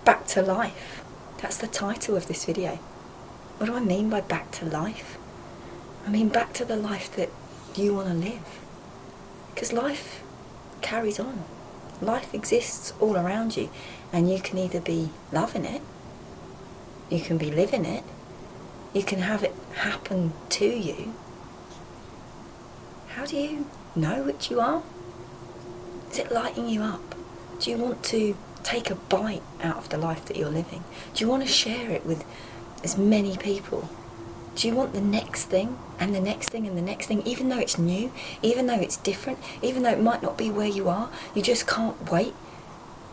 Back to life. That's the title of this video. What do I mean by back to life? I mean back to the life that you want to live. Because life carries on. Life exists all around you, and you can either be loving it, you can be living it, you can have it happen to you. How do you know which you are? Is it lighting you up? Do you want to take a bite out of the life that you're living? Do you want to share it with as many people? Do you want the next thing and the next thing and the next thing, even though it's new, even though it's different, even though it might not be where you are? You just can't wait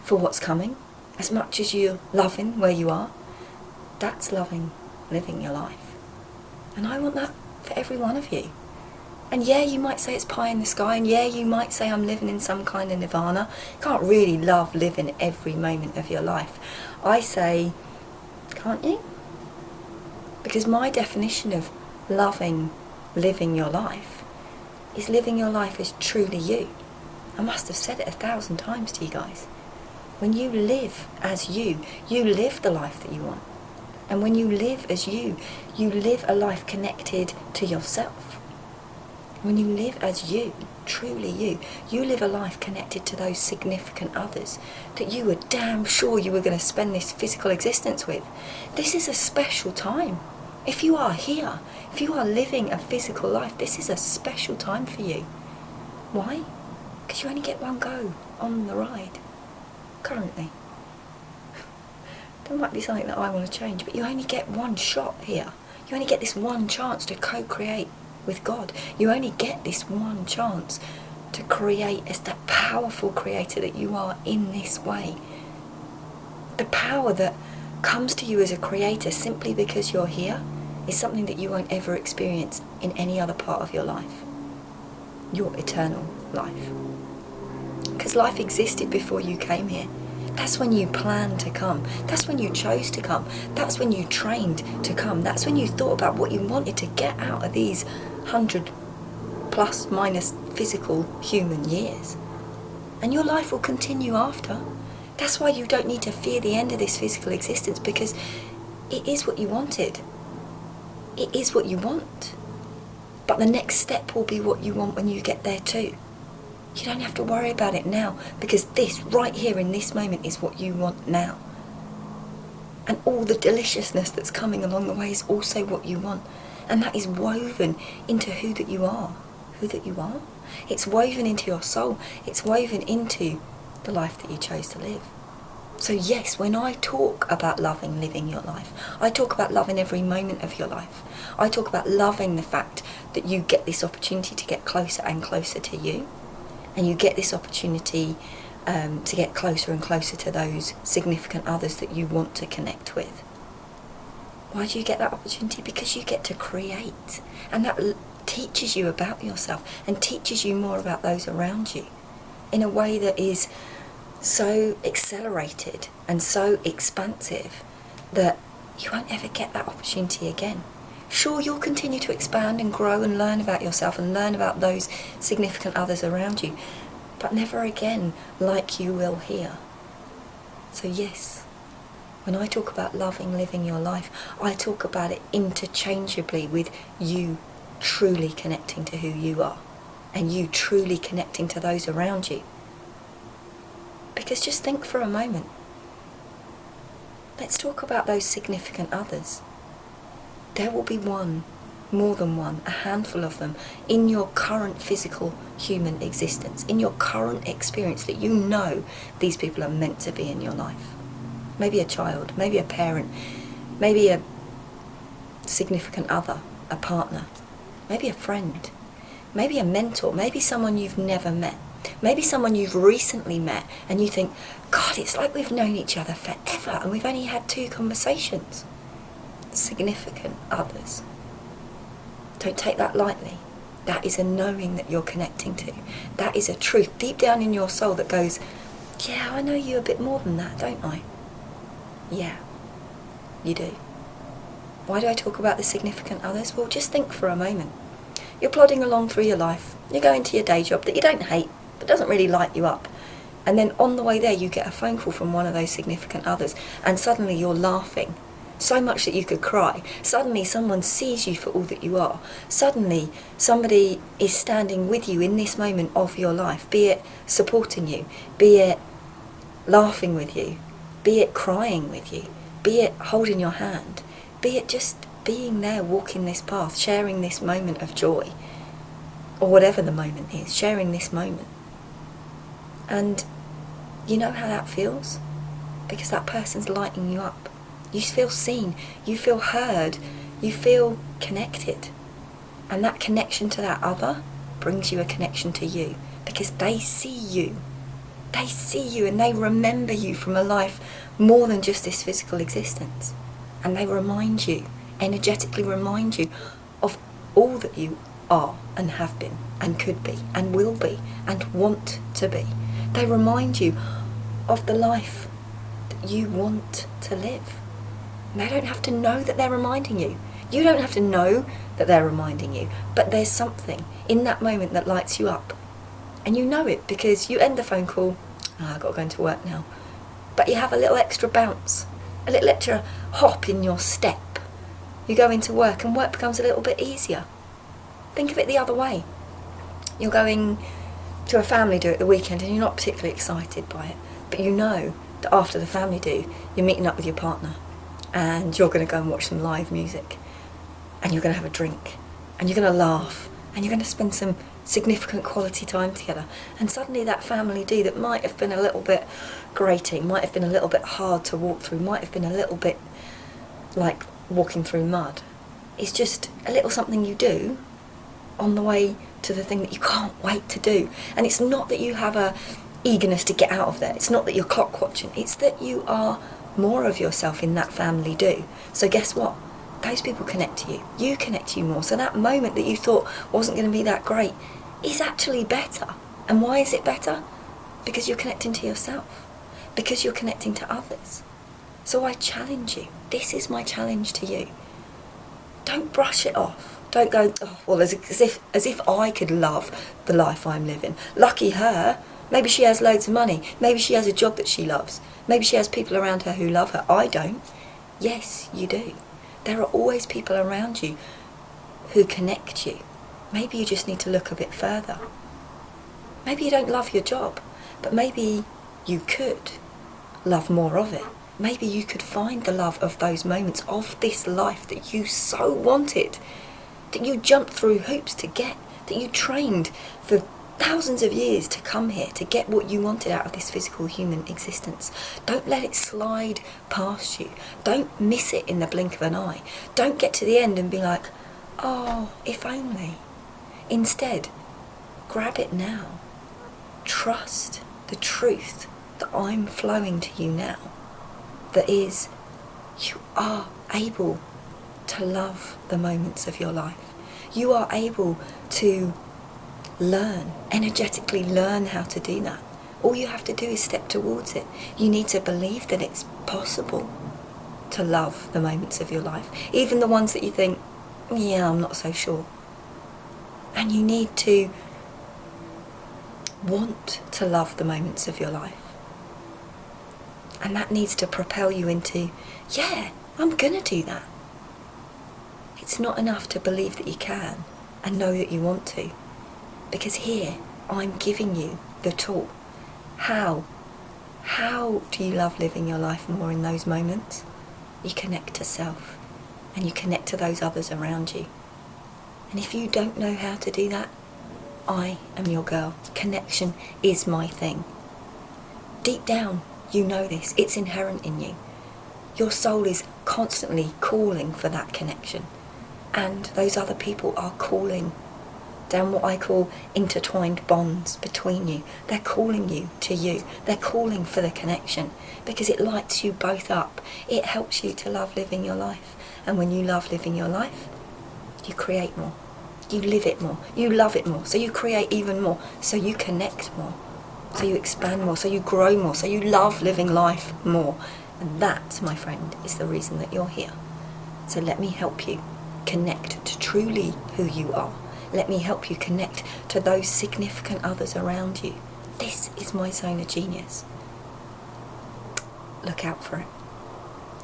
for what's coming as much as you're loving where you are. That's loving living your life. And I want that for every one of you. And yeah, you might say it's pie in the sky, and yeah, you might say I'm living in some kind of nirvana. You can't really love living every moment of your life. I say, can't you? Because my definition of loving living your life is living your life as truly you. I must have said it 1,000 times to you guys. When you live as you live the life that you want. And when you live as you live a life connected to yourself. When you live as you, truly you live a life connected to those significant others that you were damn sure you were going to spend this physical existence with. This is a special time. If you are here, if you are living a physical life, this is a special time for you. Why? Because you only get one go on the ride, currently. That might be something that I want to change, but you only get one shot here. You only get this one chance to co-create with God. You only get this one chance to create as the powerful creator that you are in this way. The power that comes to you as a creator simply because you're here is something that you won't ever experience in any other part of your life. Your eternal life. Because life existed before you came here. That's when you planned to come. That's when you chose to come. That's when you trained to come. That's when you thought about what you wanted to get out of these 100 plus minus physical human years. And your life will continue after. That's why you don't need to fear the end of this physical existence, because it is what you wanted. It is what you want. But the next step will be what you want when you get there too. You don't have to worry about it now, because this right here in this moment is what you want now. And all the deliciousness that's coming along the way is also what you want. And that is woven into who that you are. Who that you are. It's woven into your soul. It's woven into the life that you chose to live. So yes, when I talk about loving living your life, I talk about loving every moment of your life. I talk about loving the fact that you get this opportunity to get closer and closer to you. And you get this opportunity to get closer and closer to those significant others that you want to connect with. Why do you get that opportunity? Because you get to create. And that teaches you about yourself and teaches you more about those around you in a way that is so accelerated and so expansive that you won't ever get that opportunity again. Sure, you'll continue to expand and grow and learn about yourself and learn about those significant others around you, but never again like you will here. So yes, when I talk about loving living your life, I talk about it interchangeably with you truly connecting to who you are and you truly connecting to those around you. Because just think for a moment. Let's talk about those significant others. There will be one, more than one, a handful of them in your current physical human existence, in your current experience that you know these people are meant to be in your life. Maybe a child, maybe a parent, maybe a significant other, a partner, maybe a friend, maybe a mentor, maybe someone you've never met, maybe someone you've recently met and you think, God, it's like we've known each other forever and we've only had 2 conversations. Significant others. Don't take that lightly. That is a knowing that you're connecting to. That is a truth deep down in your soul that goes, yeah, I know you a bit more than that, don't I? Yeah, you do. Why do I talk about the significant others? Well, just think for a moment. You're plodding along through your life. You're going to your day job that you don't hate, but doesn't really light you up. And then on the way there, you get a phone call from one of those significant others, and suddenly you're laughing so much that you could cry. Suddenly someone sees you for all that you are. Suddenly somebody is standing with you in this moment of your life, be it supporting you, be it laughing with you, be it crying with you, be it holding your hand, be it just being there, walking this path, sharing this moment of joy, or whatever the moment is, sharing this moment. And you know how that feels? Because that person's lighting you up. You feel seen, you feel heard, you feel connected. And that connection to that other brings you a connection to you, because they see you. They see you and they remember you from a life more than just this physical existence. And they remind you, energetically remind you of all that you are and have been and could be and will be and want to be. They remind you of the life that you want to live. And they don't have to know that they're reminding you. You don't have to know that they're reminding you, but there's something in that moment that lights you up. And you know it because you end the phone call, I've got to go into work now. But you have a little extra bounce, a little extra hop in your step. You go into work and work becomes a little bit easier. Think of it the other way. You're going to a family do at the weekend and you're not particularly excited by it, but you know that after the family do, you're meeting up with your partner and you're going to go and watch some live music and you're going to have a drink and you're going to laugh and you're going to spend some significant quality time together. And suddenly that family do that might have been a little bit grating, might have been a little bit hard to walk through, might have been a little bit like walking through mud, is just a little something you do on the way to the thing that you can't wait to do. And it's not that you have a eagerness to get out of there, it's not that you're clock watching, it's that you are more of yourself in that family do. So guess what? Those people connect to you. You connect to you more. So that moment that you thought wasn't going to be that great is actually better. And why is it better? Because you're connecting to yourself. Because you're connecting to others. So I challenge you. This is my challenge to you. Don't brush it off. Don't go, oh, well, as if I could love the life I'm living. Lucky her. Maybe she has loads of money. Maybe she has a job that she loves. Maybe she has people around her who love her. I don't. Yes, you do. There are always people around you who connect you. Maybe you just need to look a bit further. Maybe you don't love your job, but maybe you could love more of it. Maybe you could find the love of those moments of this life that you so wanted, that you jumped through hoops to get, that you trained for thousands of years to come here, to get what you wanted out of this physical human existence. Don't let it slide past you. Don't miss it in the blink of an eye. Don't get to the end and be like, oh, if only. Instead, grab it now. Trust the truth that I'm flowing to you now. That is, you are able to love the moments of your life. You are able to learn, energetically learn how to do that. All you have to do is step towards it. You need to believe that it's possible to love the moments of your life, even the ones that you think, yeah, I'm not so sure. And you need to want to love the moments of your life. And that needs to propel you into, yeah, I'm gonna do that. It's not enough to believe that you can and know that you want to. Because here, I'm giving you the tool. How? How do you love living your life more in those moments? You connect to self, and you connect to those others around you. And if you don't know how to do that, I am your girl. Connection is my thing. Deep down, you know this. It's inherent in you. Your soul is constantly calling for that connection. And those other people are calling down what I call intertwined bonds between you. They're calling you to you. They're calling for the connection because it lights you both up. It helps you to love living your life. And when you love living your life, you create more. You live it more. You love it more. So you create even more. So you connect more. So you expand more. So you grow more. So you love living life more. And that, my friend, is the reason that you're here. So let me help you connect to truly who you are. Let me help you connect to those significant others around you This is my zone of genius. Look out for it.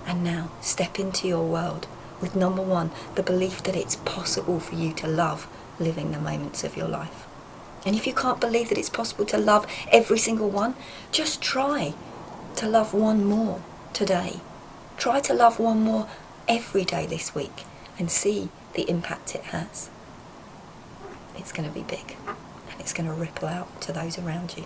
And now, step into your world with number one, the belief that it's possible for you to love living the moments of your life. And if you can't believe that it's possible to love every single one, just try to love one more today. Try to love one more every day this week and see the impact it has. It's going to be big, and it's going to ripple out to those around you.